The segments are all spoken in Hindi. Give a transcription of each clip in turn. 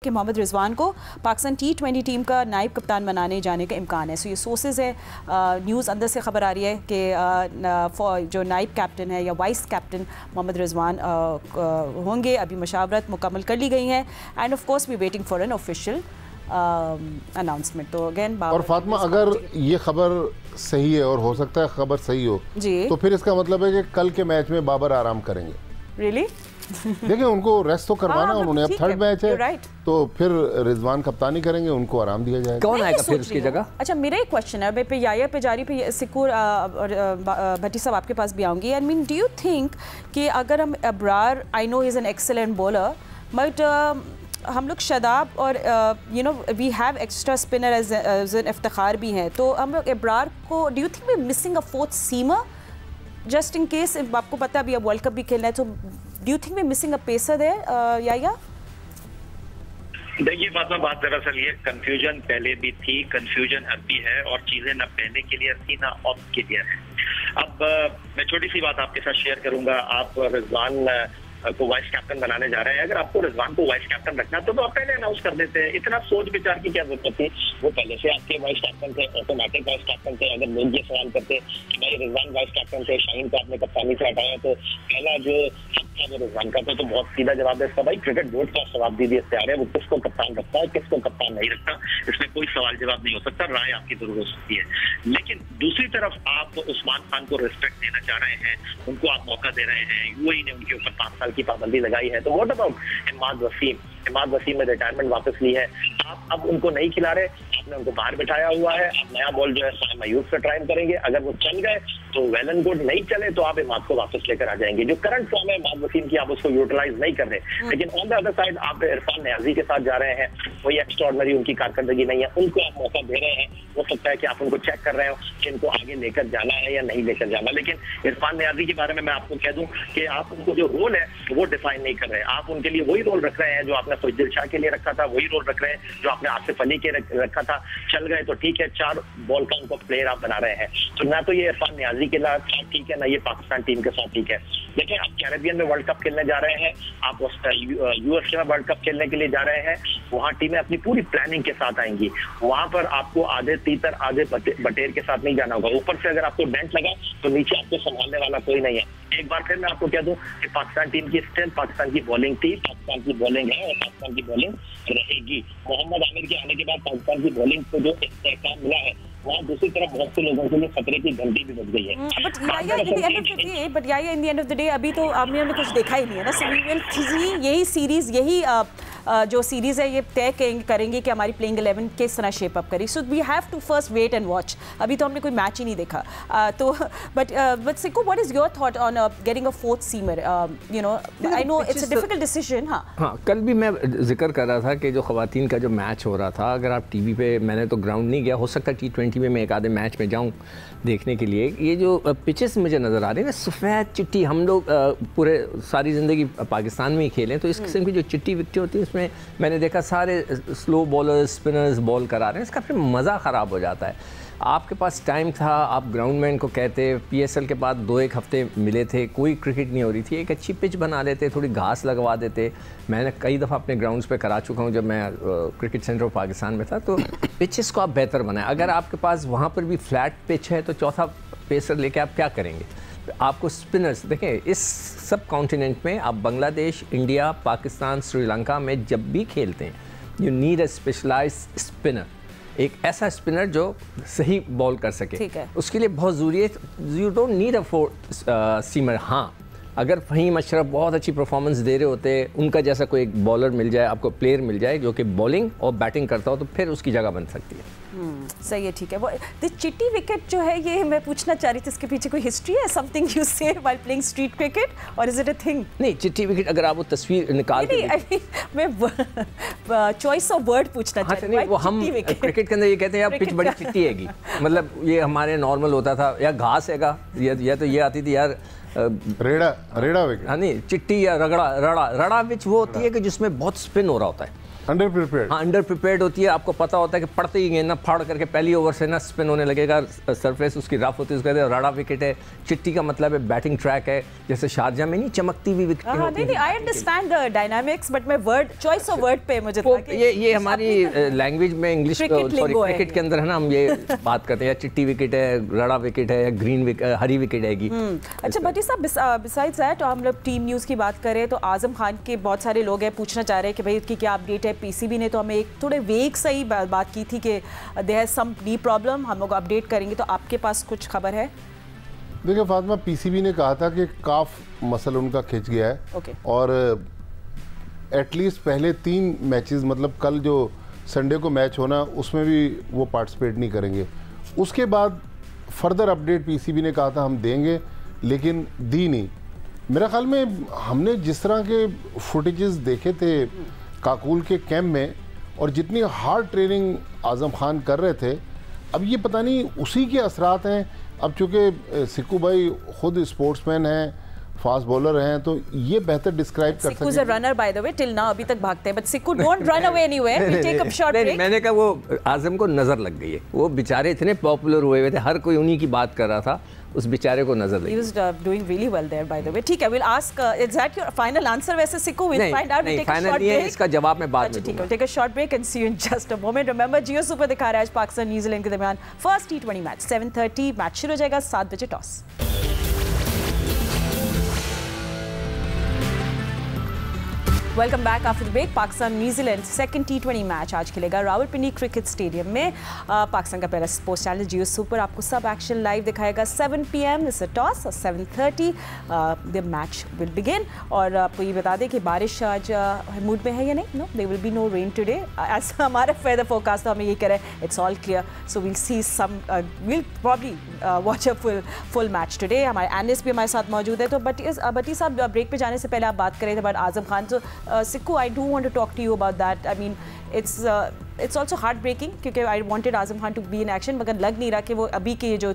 कि मोहम्मद रिजवान को पाकिस्तान T20 टीम का नायब कप्तान बनाने जाने का इम्कान है। सो ये सोर्सेज है, न्यूज़ अंदर से खबर आ रही है कि जो नायब कैप्टन है या वाइस कैप्टन मोहम्मद रिजवान होंगे। अभी मशावरत मुकम्मल कर ली गई हैं and of course we waiting for an official announcement. तो अगेन और फातिमा, अगर ये खबर सही है और हो सकता है खबर सही हो जी, तो फिर इसका मतलब है कि कल के मैच में बाबर आराम करेंगे। रियली? देखिए, उनको रेस्ट तो करवाना उन्होंने, अब थर्ड मैच है तो फिर रिजवान कप्तानी करेंगे, उनको आराम दिया जाएगा। कौन आएगा फिर उसकी जगह? अच्छा, मेरा एक क्वेश्चन है पे याया पेजारी पे सिक्कुर और भट्टी साहब आपके पास भी आऊँगी। I mean, do you think कि अगर हम Abrar, I know is an excellent bowler, but हम लोग शदाब और you know we have extra spinner as an Iftikhar भी हैं, तो हम लोग अब्रार को, do you think we missing a fourth seamer just in case? आपको पता है अभी अब वर्ल्ड कप भी खेलना है, तो do you think we missing a pacer there याया? देखिए फातिमा, बात दरअसल ये कंफ्यूजन पहले भी थी, कंफ्यूजन अब भी है और चीजें ना पहले के लिए थी ना अब के लिए है। अब मैं छोटी सी बात आपके साथ शेयर करूंगा। आप रिजवान को वाइस कैप्टन बनाने जा रहे हैं। अगर आपको रिजवान को वाइस कैप्टन रखना तो आप पहले अनाउंस कर देते हैं। इतना सोच विचार की क्या जरूरत थी? वो पहले से आपके वाइस कैप्टन थे, ऑटोमेटिक वाइस कैप्टन थे। अगर लोग ये सवाल करते कि भाई रिजवान वाइस कैप्टन थे, शाहीन को आपने कप्तानी से हटाया, तो पहला जो था वो रिजवान का था। तो बहुत सीधा जवाब है इसका, भाई क्रिकेट बोर्ड का जवाब दीजिए इख्तियार है, वो किसको कप्तान रखता है, किसको कप्तान नहीं रखता, इसमें कोई सवाल जवाब नहीं हो सकता। राय आपकी जरूर हो सकती है, लेकिन दूसरी तरफ आप उस्मान खान को रिस्पेक्ट देना चाह रहे हैं, उनको आप मौका दे रहे हैं। यूएई ने उनके ऊपर 5 साल की पाबंदी लगाई है, तो व्हाट अबाउट इमाद वसीम? इमाद वसीम ने रिटायरमेंट वापस ली है, आप अब उनको नहीं खिला रहे, आपने उनको बाहर बिठाया हुआ है। आप नया बॉल जो है साइम अयूब से ट्राई करेंगे, अगर वो चल गए तो वेल एंड गुड, नहीं चले तो आप इमाद को वापस लेकर आ जाएंगे। जो करंट फॉर्म है इमाद वसीम की, आप उसको यूटिलाइज नहीं कर रहे। लेकिन ऑन द अदर साइड आप इरफान नियाजी के साथ जा रहे हैं, कोई एक्स्ट्राऑर्डिनरी उनकी कारकर्दगी नहीं है, उनको आप मौका दे रहे हैं। हो सकता है कि आप उनको चेक कर रहे हो कि इनको आगे लेकर जाना है या नहीं लेकर जाना। लेकिन इरफान नियाजी के बारे में मैं आपको कह दूं कि आप उनको जो रोल है वो डिफाइन नहीं कर रहे। आप उनके लिए वही रोल रख रहे हैं जो आपने खुशदिल शाह के लिए रखा था, वही रोल रख रहे हैं जो आपने आसिफ अली के रखा था। चल गए तो ठीक है, 4 बॉल का उनको प्लेयर आप बना रहे हैं, तो ना तो ये इरफान नियाजी के साथ ठीक है, ना ये पाकिस्तान टीम के साथ ठीक है। देखिए, आप कैरेबियन में वर्ल्ड कप खेलने जा रहे हैं, आप यूएसए में वर्ल्ड कप खेलने के लिए जा रहे हैं, वहाँ टीमें अपनी पूरी प्लानिंग के साथ आएंगी। वहां पर आपको आधे तीतर आधे बटेर के साथ नहीं जाना होगा। ऊपर से अगर आपको डेंट लगा तो नीचे आपको संभालने वाला कोई नहीं है। एक बार फिर मैं आपको कह दूं कि पाकिस्तान टीम की स्ट्रेंथ पाकिस्तान की बॉलिंग थी, पाकिस्तान की बॉलिंग है और पाकिस्तान की बॉलिंग रहेगी। मोहम्मद आमिर के आने के बाद पाकिस्तान की बॉलिंग को जो इस्तेहकाम मिला है, वहाँ दूसरी तरफ बहुत से लोगों के लिए खतरे की घंटी भी बज गई है। बट याया in the end of the day अभी तो आपने कुछ देखा ही नहीं है ना। सो वी विल यही सीरीज, यही जो सीरीज़ है ये तय करेंगे कि हमारी प्लेइंग 11 किस तरह शेप अप करी। So we have to first wait and watch. अभी तो हमने कोई मैच ही नहीं देखा। तो बट सिक्को, what is your thought on getting a fourth seamer? You know, I know it's a difficult decision. हाँ, कल भी मैं जिक्र कर रहा था कि जो ख़वातीन का जो मैच हो रहा था, अगर आप टीवी पे, मैंने तो ग्राउंड नहीं गया, हो सकता है T20 में मैं एक आधे मैच में जाऊँ देखने के लिए। ये जो पिचेस मुझे नज़र आ रहे हैं ना, सफ़ेद चिट्टी, हम लोग पूरे सारी ज़िंदगी पाकिस्तान में ही खेलें, तो इस किस्म की जो चिट्टी विकटें होती हैं, उसमें मैंने देखा सारे स्लो बॉलर्स, स्पिनर्स बॉल करा रहे हैं, इसका फिर मज़ा ख़राब हो जाता है। आपके पास टाइम था, आप ग्राउंडमैन को कहते, PSL के बाद 2-1 हफ्ते मिले थे, कोई क्रिकेट नहीं हो रही थी, एक अच्छी पिच बना लेते, थोड़ी घास लगवा देते। मैंने कई दफ़ा अपने ग्राउंड्स पे करा चुका हूँ जब मैं क्रिकेट सेंटर ऑफ पाकिस्तान में था। तो पिचेस को आप बेहतर बनाएं। अगर आपके पास वहाँ पर भी फ्लैट पिच है तो चौथा पेसर लेके आप क्या करेंगे? आपको स्पिनर्स देखें, इस सब कॉन्टिनेंट में आप बांग्लादेश, इंडिया, पाकिस्तान, श्रीलंका में जब भी खेलते हैं, you need a specialized spinner, एक ऐसा स्पिनर जो सही बॉल कर सके। ठीक है, उसके लिए बहुत ज़रूरी है। You don't need a fourth seamer. हाँ, अगर फ़हीम अशरफ बहुत अच्छी परफॉर्मेंस दे रहे होते, उनका जैसा कोई एक बॉलर मिल जाए, आपको प्लेयर मिल जाए जो कि बॉलिंग और बैटिंग करता हो, तो फिर उसकी जगह बन सकती है। सही है, ठीक है। वो चिट्टी विकेट जो है, ये मैं पूछना चाह रही थी, इसके पीछे कोई हिस्ट्री है? समथिंग यू से व्हाइल प्लेइंग स्ट्रीट क्रिकेट, और इज इट अ थिंग? नहीं, चिट्टी विकेट अगर आप वो तस्वीर निकाल के, मैं चॉइस ऑफ वर्ड पूछना चाह रही हूँ। वो हम क्रिकेट के अंदर ये कहते हैं यार पिच बड़ी चिट्टी हैगी, मतलब ये हमारे नॉर्मल होता था, या घास हैगा, या तो ये आती थी यार रेड़ा विकेट। हाँ, नहीं चिट्टी या रगड़ा, रड़ा पिच वो होती है कि जिसमें बहुत स्पिन हो रहा होता है। अंडर प्रिपेयर्ड, हाँ अंडर प्रिपेयर्ड होती है। आपको पता होता है कि पड़ते ही गेंद ना फाड़ करके पहली ओवर से ना स्पिन होने लगेगा, सरफेस उसकी रफ होती है, उसके बाद राडा विकेट है, चिट्टी का मतलब है बैटिंग ट्रैक है, जैसे शारजा में नहीं चमकती हुई विकेट होती है। नहीं, I understand the dynamics, but मैं वर्ड चॉइस ऑफ वर्ड पे मुझे ये हमारी लैंग्वेज में इंग्लिश, सॉरी क्रिकेट के अंदर है ना, हम ये बात करते हैं या चिट्टी विकेट है, राडा विकेट है या ग्रीन हरी विकेट आएगी। अच्छा भट्टी साहब, बिसाइड्स दैट हम लोग टीम न्यूज़ की बात करें तो आजम खान के बहुत सारे लोग हैं पूछना चाह रहे हैं कि भाई उसकी क्या अपडेट है। पीसीबी ने तो हमें एक थोड़े वेग सही बात की थी कि there has some knee problem, हम लोग अपडेट करेंगे। तो आपके पास कुछ खबर है? देखिए फातिमा, पीसीबी ने कहा था कि काफ मसल उनका खिंच गया है और एटलीस्ट पहले 3 मैचेस, मतलब कल जो संडे को मैच होना उसमें भी वो पार्टिसिपेट नहीं करेंगे। उसके बाद फर्दर अपडेट पीसीबी ने कहा था हम देंगे, लेकिन दी नहीं। मेरा ख्याल में हमने जिस तरह के फुटेजेस देखे थे काकुल के कैंप में और जितनी हार्ड ट्रेनिंग आजम खान कर रहे थे, अब ये पता नहीं उसी के असरात हैं। अब चूँकि सिक्कू भाई खुद स्पोर्ट्समैन हैं, फास्ट बॉलर हैं, तो ये बेहतर डिस्क्राइब कर सकते हैं। सिक्कू is a runner by the way, till now अभी तक भागते हैं, बट सिक्कू don't run away anywhere, we take a short break. मैंने कहा वो आजम को नजर लग गई है, वो बेचारे इतने पॉपुलर हुए थे, हर कोई उन्हीं की बात कर रहा था, उस बेचारे को नजर लगी। He was doing really well there by the way. ठीक है, we'll ask is that your final answer वैसे सिक्कू? We'll find out. नहीं, फाइनल नहीं है, इसका जवाब मैं बाद में दूंगा। ठीक है, take a short break and see you in just a moment. Remember Jio super दिखा रहा है आज पाकिस्तान न्यूजीलैंड के दरमियान फर्स्ट T20 मैच। 7:30 मैच शुरू हो जाएगा, 7 बजे toss. Welcome back after the break. Pakistan New Zealand second T20 match आज खेलेगा रावलपिंडी क्रिकेट स्टेडियम में। पाकिस्तान का पहला स्पोर्ट्स चैनल जियो सुपर आपको सब एक्शन लाइव दिखाएगा। 7 PM इज अ टॉस और 7:30 द मैच विल बिगिन। और आपको ये बता दें कि बारिश आज मूड में है या नहीं। No, there will be no rain today as हमारा वेदर फोरकास्ट तो हमें ये कह रहा है it's all clear, so will see some, will probably watch a full match today. हमारे एनालिस्ट भी हमारे साथ मौजूद है। तो भट्टी साहब, ब्रेक पे जाने से पहले आप बात कर रहे थे बट आजम खान, तो Sikku, I do want to talk to you about that. I mean, it's also heartbreaking क्योंकि I wanted Azam Khan to be in action, मगर लग नहीं रहा कि वो अभी के जो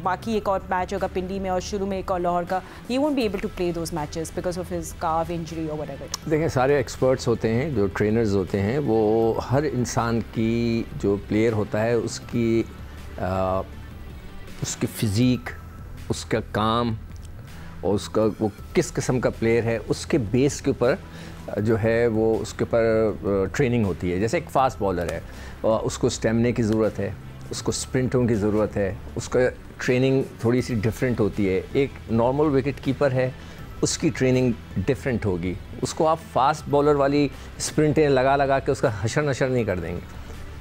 बाकी एक और मैच होगा पिंडी में और शुरू में एक और लाहौर का, he won't be able to play those matches because of his calf injury or whatever. देखें, सारे एक्सपर्ट्स होते हैं, जो ट्रेनर्स होते हैं, वो हर इंसान की जो प्लेयर होता है उसकी फिज़ीक, उसका काम और उसका वो किस किस्म का प्लेयर है, उसके बेस के ऊपर जो है वो उसके ऊपर ट्रेनिंग होती है। जैसे एक फास्ट बॉलर है, उसको स्टेमिना की ज़रूरत है, उसको स्प्रिंटों की ज़रूरत है, उसका ट्रेनिंग थोड़ी सी डिफरेंट होती है। एक नॉर्मल विकेट कीपर है, उसकी ट्रेनिंग डिफरेंट होगी। उसको आप फास्ट बॉलर वाली स्प्रिंटें लगा के उसका हशर नशर नहीं कर देंगे,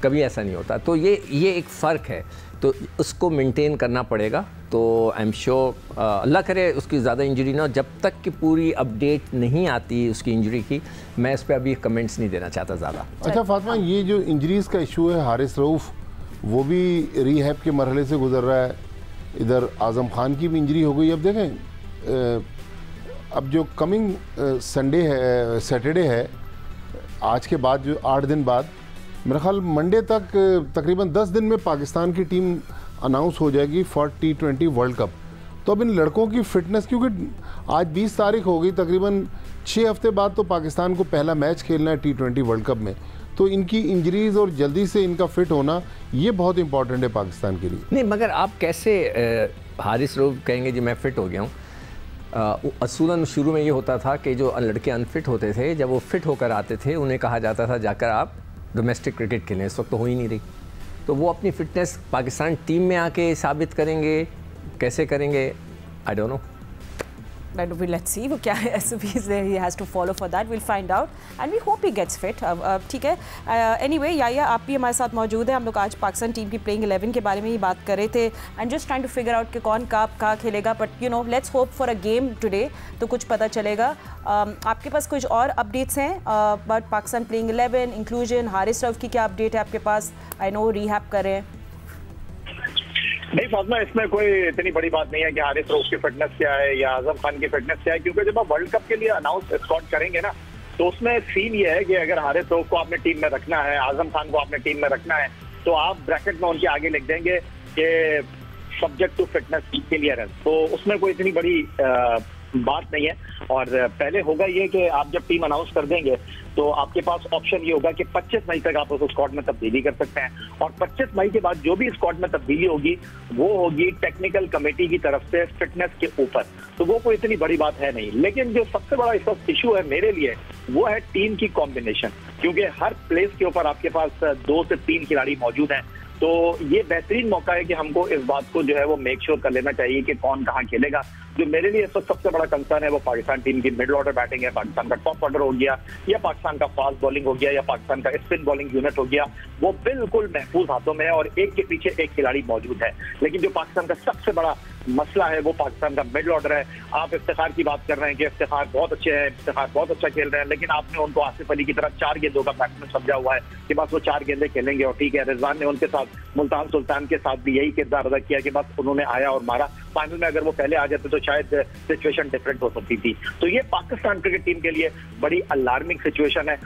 कभी ऐसा नहीं होता। तो ये एक फ़र्क है, तो उसको मेंटेन करना पड़ेगा। तो आई एम श्योर अल्लाह करे उसकी ज़्यादा इंजरी ना हो। जब तक कि पूरी अपडेट नहीं आती उसकी इंजरी की, मैं इस पर अभी कमेंट्स नहीं देना चाहता ज़्यादा। अच्छा फातिमा, ये जो इंजरीज़ का इशू है, हारिस रऊफ़ वो भी रीहैब के मरहले से गुजर रहा है, इधर आज़म खान की भी इंजरी हो गई। अब देखें, अब जो कमिंग संडे है, सैटरडे है, आज के बाद जो 8 दिन बाद, मेरा ख्याल मंडे तक तकरीबन 10 दिन में पाकिस्तान की टीम अनाउंस हो जाएगी फॉर T20 वर्ल्ड कप। तो अब इन लड़कों की फ़िटनेस, क्योंकि आज 20 तारीख हो गई, तकरीबन 6 हफ्ते बाद तो पाकिस्तान को पहला मैच खेलना है T20 वर्ल्ड कप में, तो इनकी इंजरीज़ और जल्दी से इनका फिट होना ये बहुत इंपॉर्टेंट है पाकिस्तान के लिए। नहीं, मगर आप कैसे हारिस रऊफ़ कहेंगे जी मैं फ़िट हो गया हूँ? असूलन शुरू में ये होता था कि जो लड़के अनफिट होते थे, जब वो फिट होकर आते थे उन्हें कहा जाता था जाकर आप डोमेस्टिक क्रिकेट खेलें। इस वक्त तो हो ही नहीं रही, तो वो अपनी फ़िटनेस पाकिस्तान टीम में आके साबित करेंगे। कैसे करेंगे I don't know, But let's see वो क्या है, SOPs there he has to follow for that. We'll find out and we hope he gets fit. ठीक है। Anyway, या आप भी हमारे साथ मौजूद हैं। हम लोग आज पाकिस्तान टीम की प्लेइंग 11 के बारे में ही बात कर रहे थे and just trying to figure out कि कौन कहाँ खेलेगा, but you know let's hope for a game today, तो कुछ पता चलेगा। आपके पास कुछ और अपडेट्स हैं but Pakistan playing 11 inclusion, Haris Rauf की क्या अपडेट है आपके पास? आई नो रिहैब कर रहे हैं। नहीं फातिमा, इसमें कोई इतनी बड़ी बात नहीं है कि हारिस रऊफ़ की फिटनेस क्या है या आजम खान की फिटनेस क्या है, क्योंकि जब आप वर्ल्ड कप के लिए अनाउंस स्क्वाड करेंगे ना, तो उसमें सीन ये है कि अगर हारिस रऊफ़ को आपने टीम में रखना है, आजम खान को आपने टीम में रखना है, तो आप ब्रैकेट में उनके आगे लिख देंगे कि सब्जेक्ट टू फिटनेस क्लियरेंस। तो उसमें कोई इतनी बड़ी बात नहीं है। और पहले होगा ये कि आप जब टीम अनाउंस कर देंगे तो आपके पास ऑप्शन ये होगा कि 25 मई तक आप उस स्क्वाड में तब्दीली कर सकते हैं, और 25 मई के बाद जो भी स्क्वाड में तब्दीली होगी वो होगी टेक्निकल कमेटी की तरफ से फिटनेस के ऊपर, तो वो कोई इतनी बड़ी बात है नहीं। लेकिन जो सबसे बड़ा इस वक्त इशू है मेरे लिए वो है टीम की कॉम्बिनेशन, क्योंकि हर प्लेस के ऊपर आपके पास 2 से 3 खिलाड़ी मौजूद हैं। तो ये बेहतरीन मौका है कि हमको इस बात को जो है वो मेक श्योर कर लेना चाहिए कि कौन कहाँ खेलेगा। जो मेरे लिए इस वक्त सबसे बड़ा कंसर्न है वो पाकिस्तान टीम की मिडिल ऑर्डर बैटिंग है, पाकिस्तान का टॉप ऑर्डर हो गया, या पाकिस्तान का फास्ट बॉलिंग हो गया, या पाकिस्तान का स्पिन बॉलिंग यूनिट हो गया, वो बिल्कुल महफूज हाथों में है और एक के पीछे एक खिलाड़ी मौजूद है। लेकिन जो पाकिस्तान का सबसे बड़ा मसला है वो पाकिस्तान का मिडिल ऑर्डर है। आप इफ्तिखार की बात कर रहे हैं कि इफ्तिखार बहुत अच्छे हैं, इफ्तिखार बहुत अच्छा खेल रहे हैं, लेकिन आपने उनको आसिफ अली की तरह 4 गेंदों का बैट्समैन समझा हुआ है कि बस वो 4 गेंदें खेलेंगे और ठीक है। रिजवान ने उनके साथ, मुल्तान सुल्तान के साथ भी यही किरदार अदा किया कि बस उन्होंने आया और मारा। फाइनल में अगर वो पहले आ जाते तो शायद सिचुएशन डिफरेंट हो सकती थी। तो ये पाकिस्तान क्रिकेट टीम के लिए बड़ी अलार्मिंग सिचुएशन है